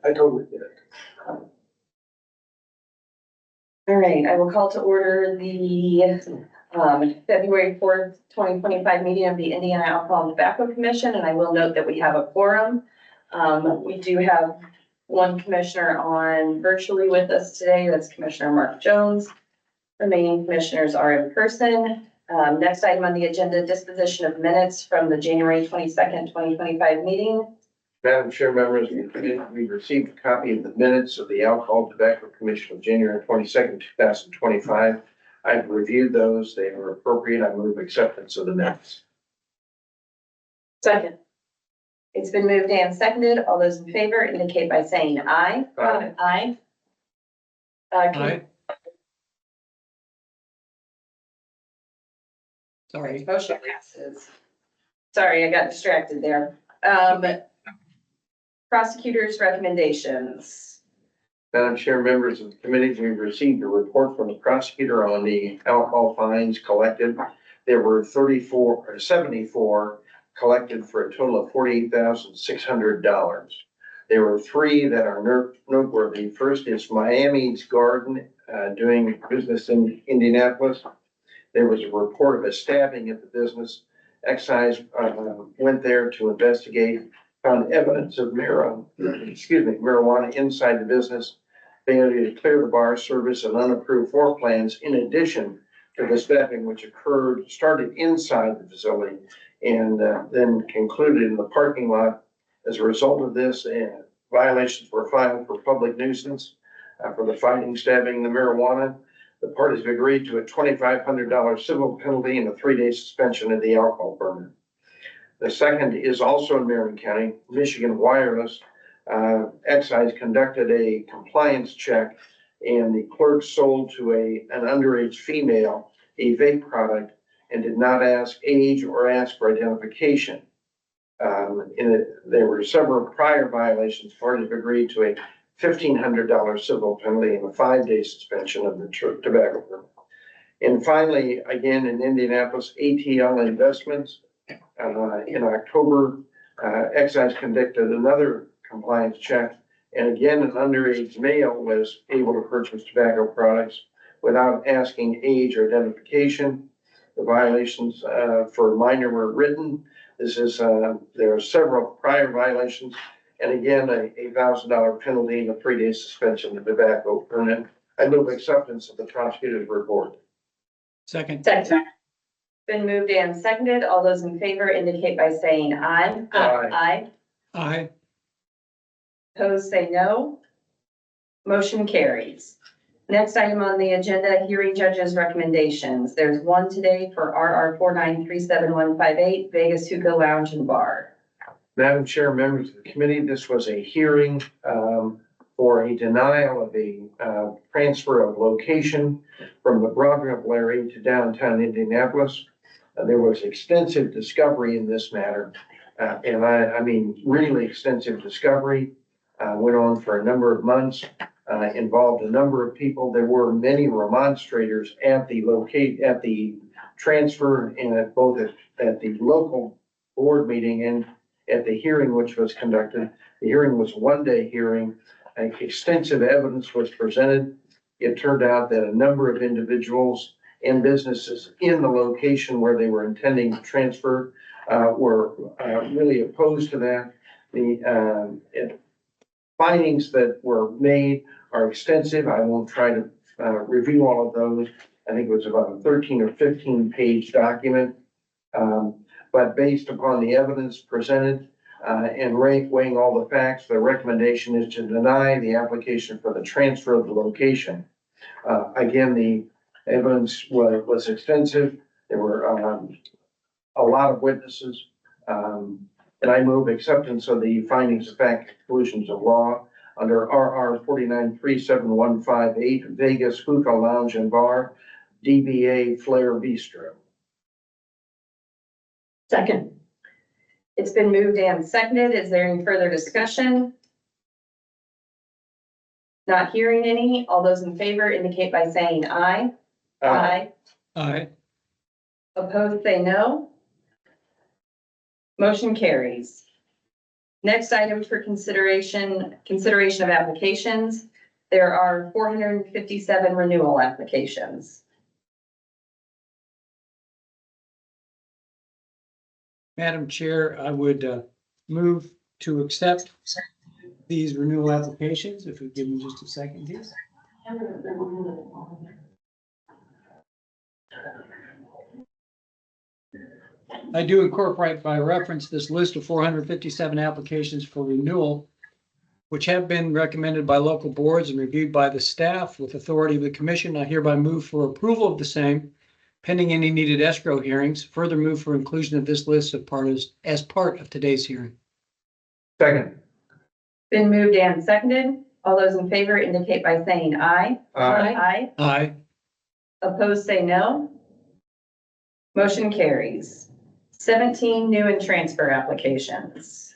I totally get it. All right, I will call to order the February 4th, 2025 meeting of the Indiana Alcohol and Tobacco Commission, and I will note that we have a quorum. We do have one commissioner on virtually with us today. That's Commissioner Mark Jones. Remaining commissioners are in person. Next item on the agenda, disposition of minutes from the January 22nd, 2025 meeting. Madam Chair, members of the committee, we received a copy of the minutes of the Alcohol and Tobacco Commission of January 22nd, 2025. I've reviewed those. They are appropriate. I move acceptance of the minutes. Second. It's been moved and seconded. All those in favor indicate by saying aye. Aye. Aye. Aye. Sorry. Motion passes. Sorry, I got distracted there. Prosecutors' recommendations. Madam Chair, members of the committee, we received a report from the prosecutor on the alcohol fines collected. There were 74 collected for a total of $48,600. There were three that are noteworthy. First is Miami's Garden, doing business in Indianapolis. There was a report of a stabbing at the business. Excise went there to investigate, found evidence of marijuana inside the business. Failure to clear the bar service and unapproved floor plans, in addition to the stabbing which started inside the facility and then concluded in the parking lot. As a result of this, violations were filed for public nuisance for the fighting, stabbing, the marijuana. The parties have agreed to a $2,500 civil penalty and a 3-day suspension of the alcohol permit. The second is also in Marion County, Michigan Wireless. Excise conducted a compliance check and the clerk sold to an underage female a vape product and did not ask age or ask for identification. There were several prior violations. Parties have agreed to a $1,500 civil penalty and a 5-day suspension of the tobacco permit. And finally, again, in Indianapolis, ATL Investments, in October, Excise conducted another compliance check. And again, an underage male was able to purchase tobacco products without asking age or identification. The violations for minor were written. There are several prior violations. And again, a $1,000 penalty and a 3-day suspension of the tobacco permit. I move acceptance of the prosecutor's report. Second. Second. Been moved and seconded. All those in favor indicate by saying aye. Aye. Aye. Aye. Opposed, say no. Motion carries. Next item on the agenda, hearing judges' recommendations. There's one today for RR 4937158, Vegas Hookah Lounge and Bar. Madam Chair, members of the committee, this was a hearing for a denial of a transfer of location from the Broadville area to downtown Indianapolis. There was extensive discovery in this matter, and I mean really extensive discovery. Went on for a number of months, involved a number of people. There were many remonstrators at the transfer and both at the local board meeting and at the hearing which was conducted. The hearing was a 1-day hearing. Extensive evidence was presented. It turned out that a number of individuals and businesses in the location where they were intending to transfer were really opposed to that. The findings that were made are extensive. I won't try to review all of those. I think it was about a 13 or 15 page document. But based upon the evidence presented and weighing all the facts, the recommendation is to deny the application for the transfer of the location. Again, the evidence was extensive. There were a lot of witnesses. And I move acceptance of the findings of fact, conclusions of law under RR 4937158, Vegas Hookah Lounge and Bar, DBA Flair Bistro. Second. It's been moved and seconded. Is there any further discussion? Not hearing any. All those in favor indicate by saying aye. Aye. Aye. Opposed, say no. Motion carries. Next item for consideration of applications. There are 457 renewal applications. Madam Chair, I would move to accept these renewal applications. If you give me just a second here. I do incorporate by reference this list of 457 applications for renewal, which have been recommended by local boards and reviewed by the staff with authority of the commission. I hereby move for approval of the same, pending any needed escrow hearings. Further move for inclusion of this list as part of today's hearing. Second. Been moved and seconded. All those in favor indicate by saying aye. Aye. Aye. Aye. Opposed, say no. Motion carries. 17 new and transfer applications.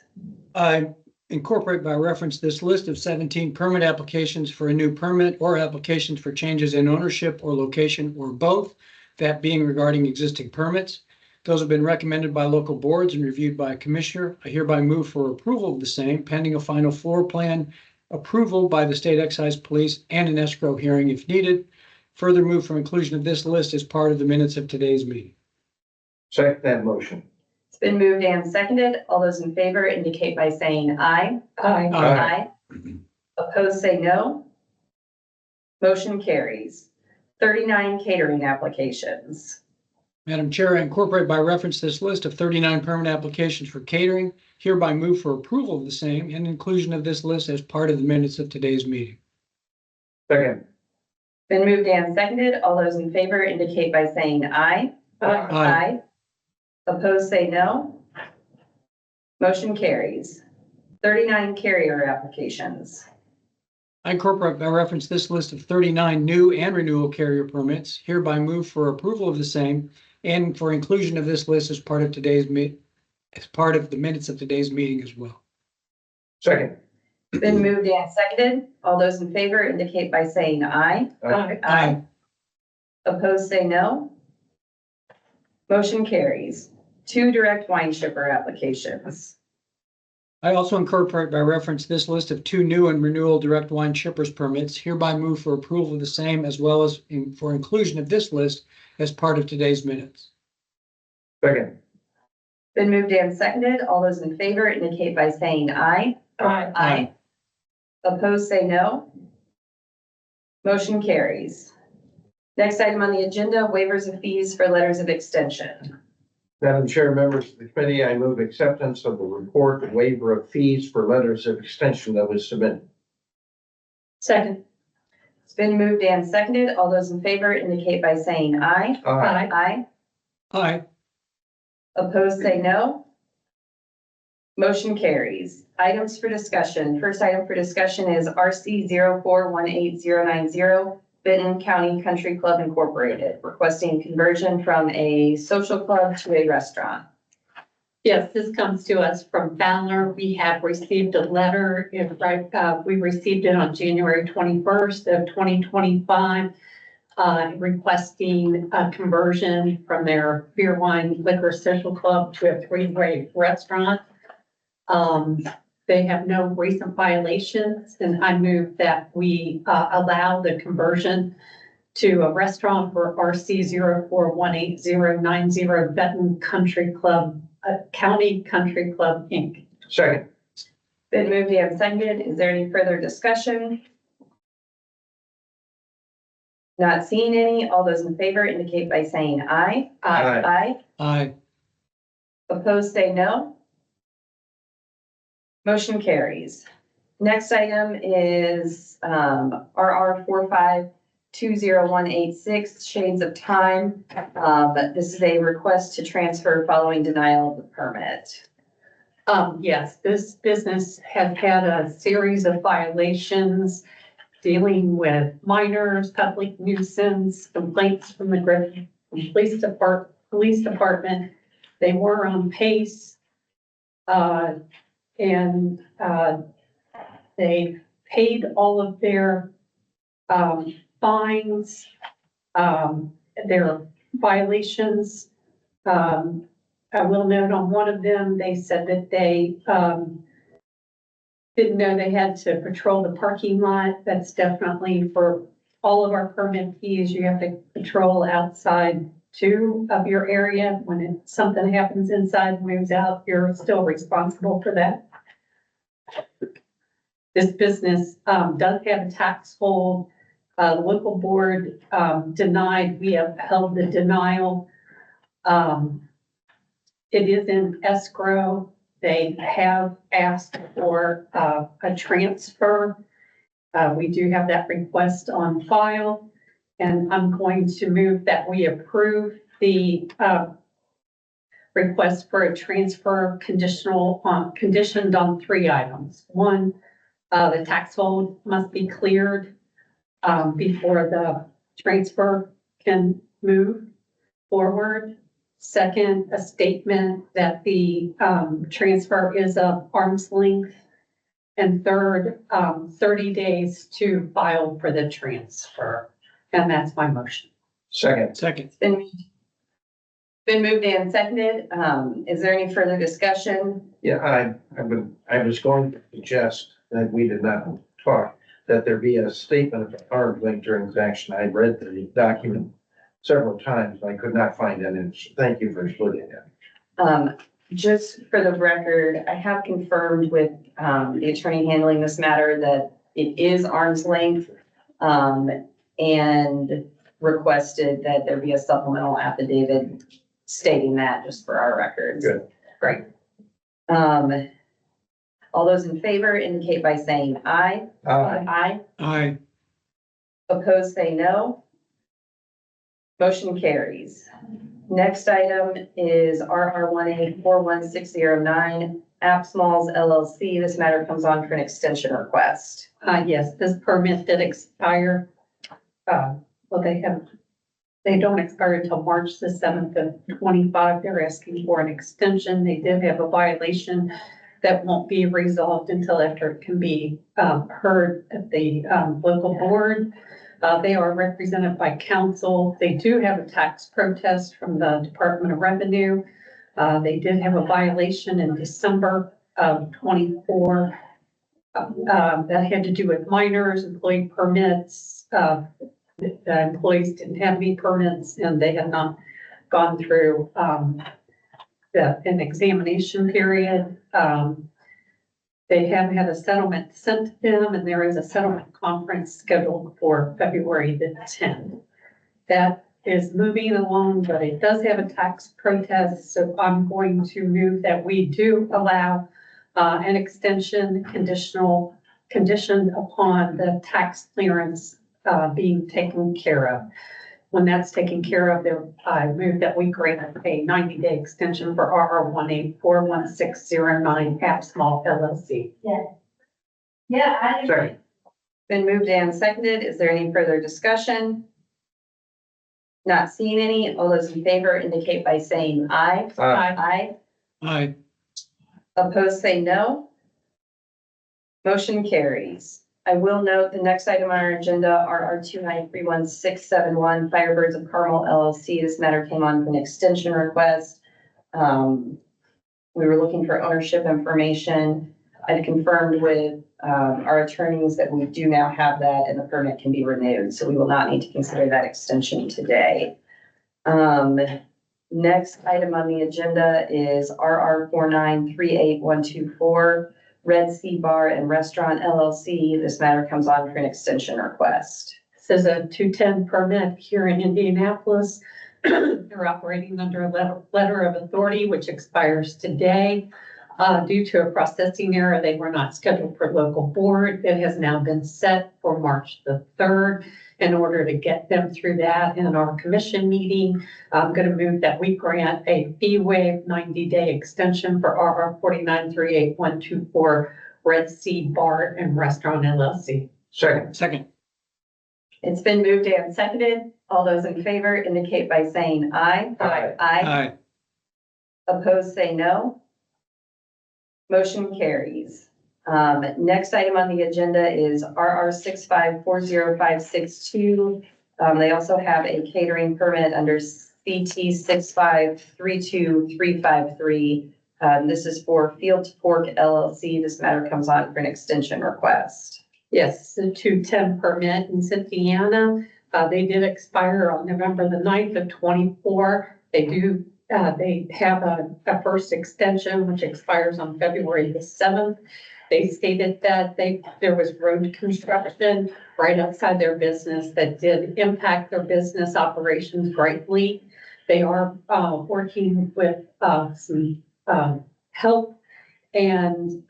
I incorporate by reference this list of 17 permit applications for a new permit or applications for changes in ownership or location or both, that being regarding existing permits. Those have been recommended by local boards and reviewed by a commissioner. I hereby move for approval of the same, pending a final floor plan approval by the state excise police and an escrow hearing if needed. Further move for inclusion of this list as part of the minutes of today's meeting. Second that motion. It's been moved and seconded. All those in favor indicate by saying aye. Aye. Aye. Opposed, say no. Motion carries. 39 catering applications. Madam Chair, I incorporate by reference this list of 39 permit applications for catering. Hereby move for approval of the same and inclusion of this list as part of the minutes of today's meeting. Second. Been moved and seconded. All those in favor indicate by saying aye. Aye. Opposed, say no. Motion carries. 39 carrier applications. I incorporate by reference this list of 39 new and renewal carrier permits. Hereby move for approval of the same and for inclusion of this list as part of the minutes of today's meeting as well. Second. Been moved and seconded. All those in favor indicate by saying aye. Aye. Opposed, say no. Motion carries. 2 direct wine shipper applications. I also incorporate by reference this list of 2 new and renewal direct wine shippers permits. Hereby move for approval of the same as well as for inclusion of this list as part of today's minutes. Second. Been moved and seconded. All those in favor indicate by saying aye. Aye. Opposed, say no. Motion carries. Next item on the agenda, waivers of fees for letters of extension. Madam Chair, members of the committee, I move acceptance of the report and waiver of fees for letters of extension that was submitted. Second. It's been moved and seconded. All those in favor indicate by saying aye. Aye. Aye. Aye. Opposed, say no. Motion carries. Items for discussion. First item for discussion is RC 04189090, Benton County Country Club Incorporated, requesting conversion from a social club to a restaurant. Yes, this comes to us from Fowler. We have received a letter, we received it on January 21st of 2025, requesting a conversion from their beer, wine, liquor social club to a 3-way restaurant. They have no recent violations, and I move that we allow the conversion to a restaurant for RC 04189090 Benton Country Club, County Country Club, Inc. Second. Been moved and seconded. Is there any further discussion? Not seeing any. All those in favor indicate by saying aye. Aye. Aye. Aye. Opposed, say no. Motion carries. Next item is RR 4520186 Shades of Time. This is a request to transfer following denial of the permit. Yes, this business has had a series of violations dealing with minors, public nuisance, complaints from the Griffin Police Department. They were on pace. And they paid all of their fines, their violations. I will note on one of them, they said that they didn't know they had to patrol the parking lot. That's definitely for all of our permittees. You have to patrol outside too of your area. When something happens inside, moves out, you're still responsible for that. This business does have a tax hold. The local board denied, we have held the denial. It is in escrow. They have asked for a transfer. We do have that request on file, and I'm going to move that we approve the request for a transfer conditioned on 3 items. One, the tax hold must be cleared before the transfer can move forward. Second, a statement that the transfer is of arm's length. And third, 30 days to file for the transfer. And that's my motion. Second. Second. Been moved and seconded. Is there any further discussion? Yeah, I was going to suggest that we did not talk, that there be a statement of arm's length transaction. I read the document several times. I could not find it, and thank you for splitting it. Just for the record, I have confirmed with the attorney handling this matter that it is arm's length, and requested that there be a supplemental affidavit stating that, just for our records. Good. Great. All those in favor indicate by saying aye. Aye. Aye. Opposed, say no. Motion carries. Next item is RR 1841609, Apps Malls LLC. This matter comes on for an extension request. Yes, this permit did expire. Well, they don't expire until March the 7th of 25. They're asking for an extension. They did have a violation that won't be resolved until after it can be heard at the local board. They are represented by counsel. They do have a tax protest from the Department of Revenue. They did have a violation in December of 24. That had to do with minors, employee permits. The employees didn't have any permits, and they had not gone through an examination period. They have had a settlement sent to them, and there is a settlement conference scheduled for February the 10th. That is moving along, but it does have a tax protest, so I'm going to move that we do allow an extension conditioned upon the tax clearance being taken care of. When that's taken care of, I move that we grant a 90-day extension for RR 1841609 Apps Mall LLC. Second. Been moved and seconded. Is there any further discussion? Not seeing any. All those in favor indicate by saying aye. Aye. Aye. Opposed, say no. Motion carries. I will note the next item on our agenda, RR 2931671 Firebirds of Carmel LLC. This matter came on for an extension request. We were looking for ownership information. I confirmed with our attorneys that we do now have that, and the permit can be renewed, so we will not need to consider that extension today. Next item on the agenda is RR 4938124 Red Sea Bar and Restaurant LLC. This matter comes on for an extension request. This is a 210 permit here in Indianapolis. They're operating under a letter of authority, which expires today. Due to a processing error, they were not scheduled for local board. It has now been set for March the 3rd. In order to get them through that in our commission meeting, I'm going to move that we grant a fee waive 90-day extension for RR 4938124 Red Sea Bar and Restaurant LLC. Second. Second. It's been moved and seconded. All those in favor indicate by saying aye. Aye. Aye. Opposed, say no. Motion carries. Next item on the agenda is RR 6540562. They also have a catering permit under CT 6532353 This is for Field to Fork LLC. This matter comes on for an extension request. Yes, the 210 permit in Cynthiana. They did expire on November the 9th of 24. They have a first extension, which expires on February the 7th. They stated that there was road construction right outside their business that did impact their business operations greatly. They are working with some help, and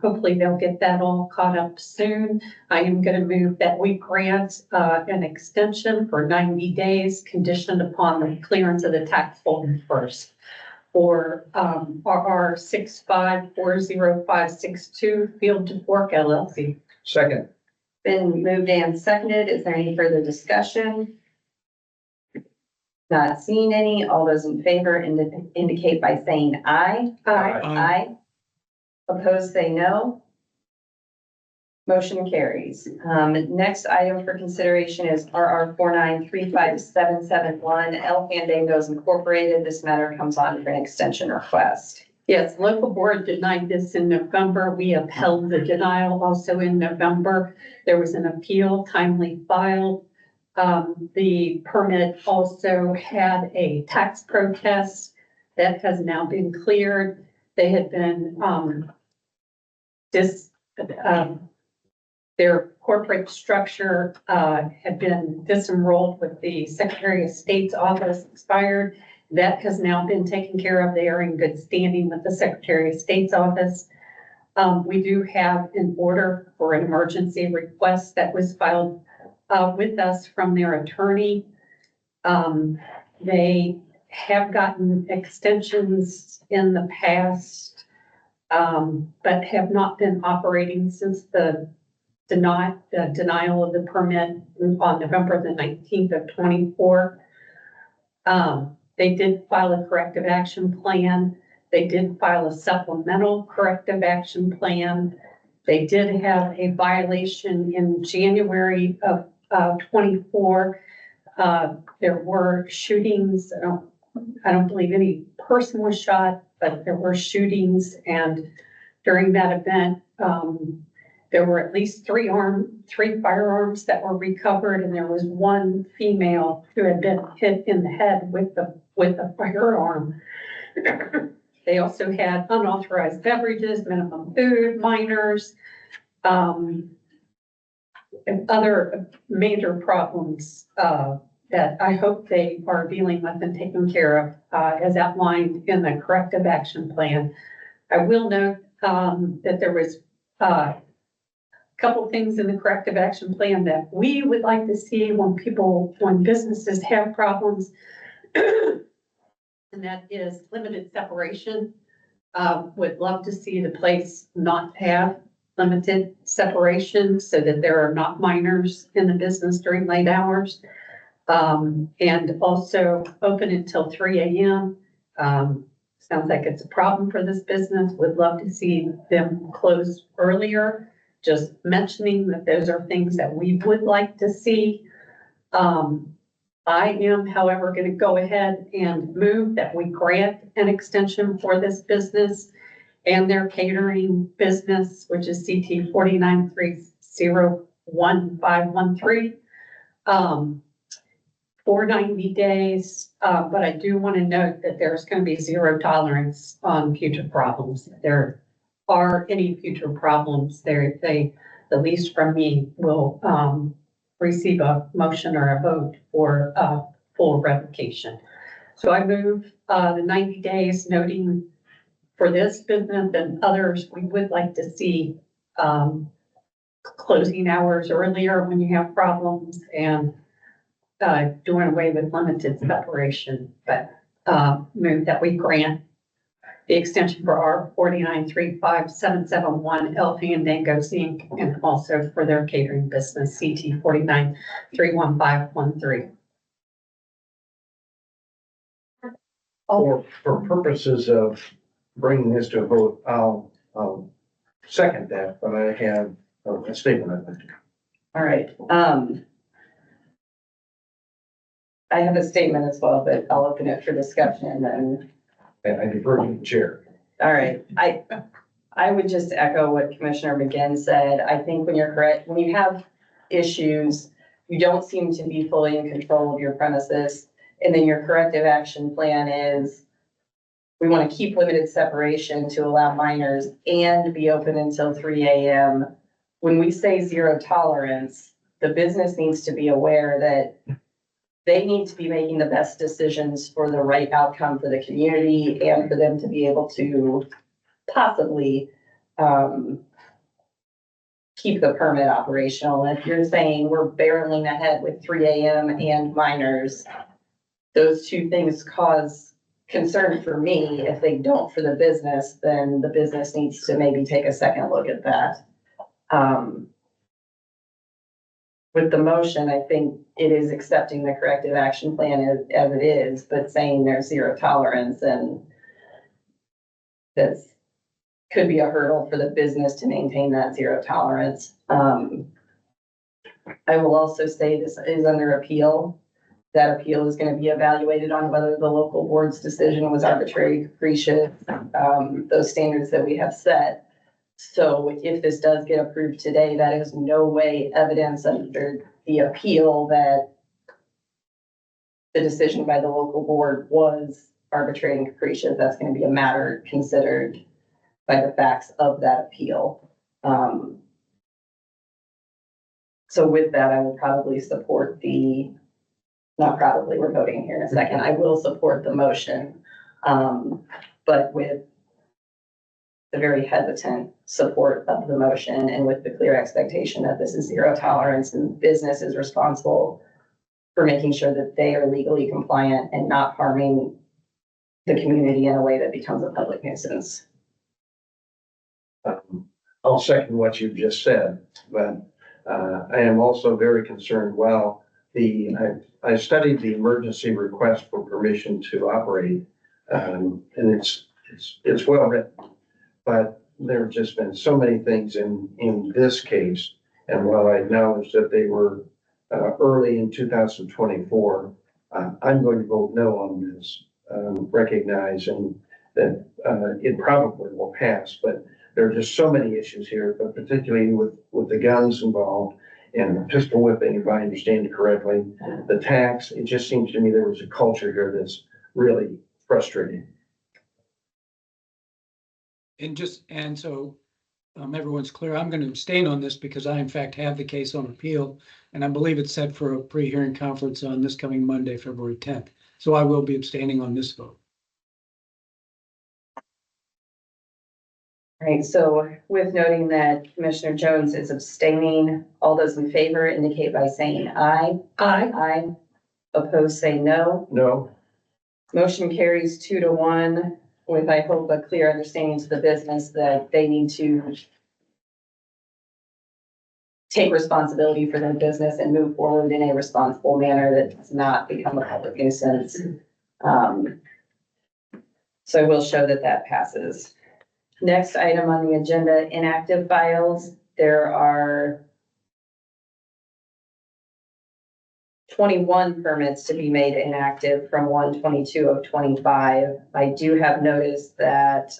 hopefully they'll get that all caught up soon. I am going to move that we grant an extension for 90 days conditioned upon the clearance of the tax holder first for RR 6540562 Field to Fork LLC. Second. Been moved and seconded. Is there any further discussion? Not seeing any. All those in favor indicate by saying aye. Aye. Opposed, say no. Motion carries. Next item for consideration is RR 4935771 El Fandangos Incorporated. This matter comes on for an extension request. Yes, local board denied this in November. We upheld the denial also in November. There was an appeal timely filed. The permit also had a tax protest that has now been cleared. They had been, their corporate structure, had been disenrolled with the Secretary of State's office expired. That has now been taken care of. They are in good standing with the Secretary of State's office. We do have an order for an emergency request that was filed with us from their attorney. They have gotten extensions in the past, but have not been operating since the denial of the permit on November the 19th of 24. They did file a corrective action plan. They did file a supplemental corrective action plan. They did have a violation in January of 24. There were shootings. I don't believe any person was shot, but there were shootings. And during that event, there were at least three firearms that were recovered, and there was one female who had been hit in the head with a firearm. They also had unauthorized beverages, minimum food, minors, and other major problems that I hope they are dealing with and taking care of as outlined in the corrective action plan. I will note that there was a couple things in the corrective action plan that we would like to see when businesses have problems. And that is limited separation. Would love to see the place not have limited separation so that there are not minors in the business during late hours. And also open until 3 a.m. Sounds like it's a problem for this business. Would love to see them close earlier. Just mentioning that those are things that we would like to see. I am, however, going to go ahead and move that we grant an extension for this business and their catering business, which is CT 49301513, for 90 days. But I do want to note that there's going to be zero tolerance on future problems. If there are any future problems, they, at least from me, will receive a motion or a vote for full revocation. So I move the 90 days, noting for this business and others, we would like to see closing hours earlier when you have problems, and doing away with limited separation, but move that we grant the extension for R 4935771 El Fandangos Inc. and also for their catering business CT 49301513. For purposes of bringing this to a vote, I'll second that, but I have a statement I'd like to. All right. I have a statement as well, but I'll open it for discussion and then. And I defer to the chair. All right, I would just echo what Commissioner McGinn said. I think when you're correct, when you have issues, you don't seem to be fully in control of your premises. And then your corrective action plan is we want to keep limited separation to allow minors and be open until 3 AM. When we say zero tolerance, the business needs to be aware that they need to be making the best decisions for the right outcome for the community and for them to be able to possibly keep the permit operational. And if you're saying we're barreling ahead with 3 AM and minors, those two things cause concern for me. If they don't for the business, then the business needs to maybe take a second look at that. With the motion, I think it is accepting the corrective action plan as it is, but saying there's zero tolerance, and that's could be a hurdle for the business to maintain that zero tolerance. I will also say this is under appeal. That appeal is going to be evaluated on whether the local board's decision was arbitrary, capricious, those standards that we have set. So if this does get approved today, that is no way evidence under the appeal that the decision by the local board was arbitrary and capricious. That's going to be a matter considered by the facts of that appeal. So with that, I will probably support not probably, we're voting here in a second. I will support the motion, but with the very hesitant support of the motion and with the clear expectation that this is zero tolerance and business is responsible for making sure that they are legally compliant and not harming the community in a way that becomes a public nuisance. I'll second what you've just said, but I am also very concerned. Well, I studied the emergency request for permission to operate, and it's well written. But there have just been so many things in this case. And while I acknowledge that they were early in 2024, I'm going to vote no on this, recognizing that it probably will pass. But there are just so many issues here, but particularly with the guns involved and the pistol whipping, if I understand it correctly, the tax, it just seems to me there was a culture here that's really frustrating. And so everyone's clear, I'm going to abstain on this because I in fact have the case on appeal, and I believe it's set for a pre-hearing conference on this coming Monday, February 10th. So I will be abstaining on this vote. All right, so with noting that Commissioner Jones is abstaining, all those in favor indicate by saying aye. Aye. Aye. Opposed, say no. No, Motion carries 2-1 with, I hope, a clear understanding to the business that they need to take responsibility for their business and move forward in a responsible manner that does not become a public nuisance. So I will show that that passes. Next item on the agenda, inactive files. There are 21 permits to be made inactive from 1/22 of 25. I do have noticed that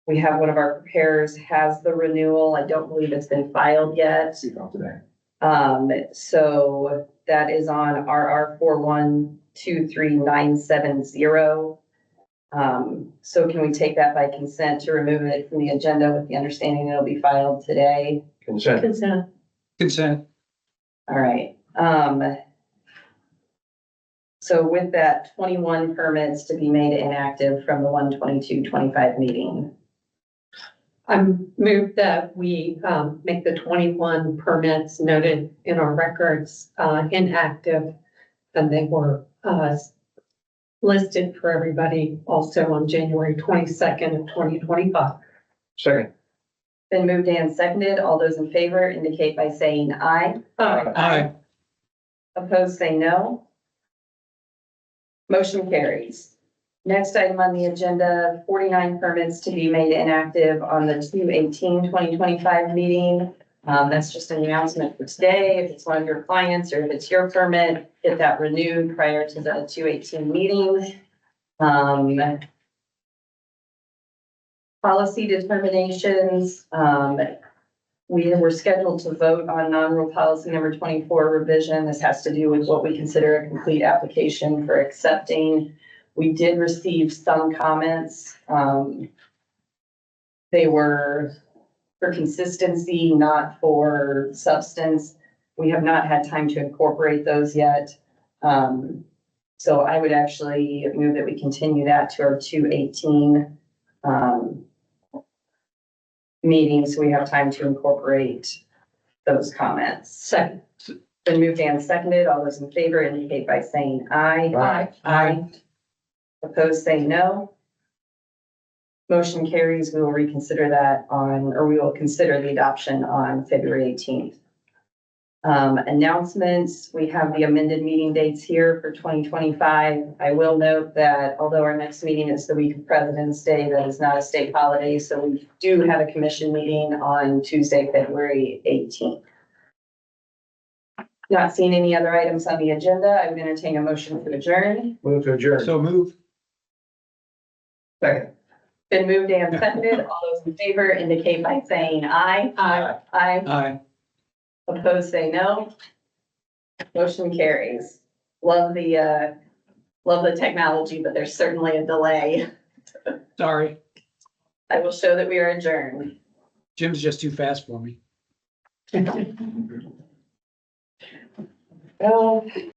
we have one of our preparers has the renewal. I don't believe it's been filed yet. So that is on RR 4123970. So can we take that by consent to remove it from the agenda with the understanding it'll be filed today? consent. Consent. All right. So with that, 21 permits to be made inactive from the 1/22/25 meeting. I move that we make the 21 permits noted in our records inactive, and they were listed for everybody also on January 22nd of 2025. Second. Been moved and seconded. All those in favor indicate by saying aye. Aye. Opposed, say no. Motion carries. Next item on the agenda, 49 permits to be made inactive on the 2/18/2025 meeting. That's just an announcement for today. If it's one of your clients or if it's your permit, get that renewed prior to the 2/18 meeting. Policy determinations, we were scheduled to vote on non-rule policy number 24 revision. This has to do with what we consider a complete application for accepting. We did receive some comments. They were for consistency, not for substance. We have not had time to incorporate those yet. So I would actually move that we continue that to our 2/18 meeting, so we have time to incorporate those comments. Second. Been moved and seconded. All those in favor indicate by saying aye. Aye. Aye. Opposed, say no. Motion carries. We will reconsider that on, or we will consider the adoption on February 18th. Announcements, we have the amended meeting dates here for 2025. I will note that although our next meeting is the week of President's Day, that is not a state holiday, so we do have a commission meeting on Tuesday, February 18th. Not seeing any other items on the agenda, I would entertain a motion to adjourn. Move to adjourn. So move. Second. Been moved and seconded. All those in favor indicate by saying aye. Aye. Aye. Aye. Opposed, say no. Motion carries. Love the technology, but there's certainly a delay. Sorry. I will show that we are adjourned. Jim's just too fast for me. Oh.